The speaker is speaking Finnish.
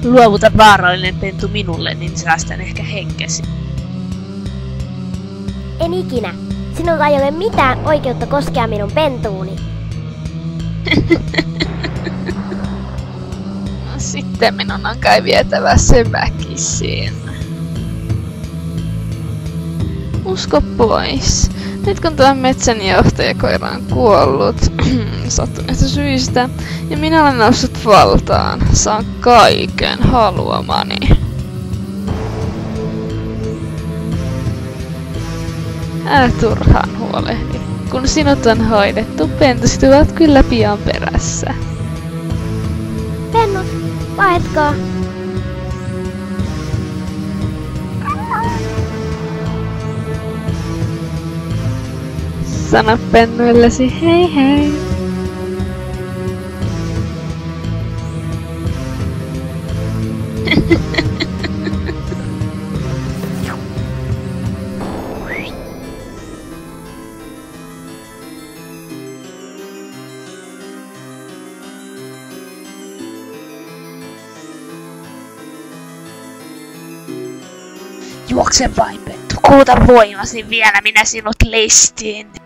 Luovuta vaarallinen pentu minulle, niin säästän ehkä henkesi. En ikinä. Sinulla ei ole mitään oikeutta koskea minun pentuuni. No, sitten minun on kai vietävä se väkisin. Usko pois. Nyt kun tuo metsänjohtajakoira on kuollut sattuneista syistä, ja minä olen noussut valtaan, saan kaiken haluamani. Älä turhaan huolehdi. Kun sinut on hoidettu, pentusit tulevat kyllä pian perässä. Pennut, vaetkaa. Sano pennuillesi hei hei. Juokse vain, pentu. Kuuta voimasi vielä, minä sinut listin.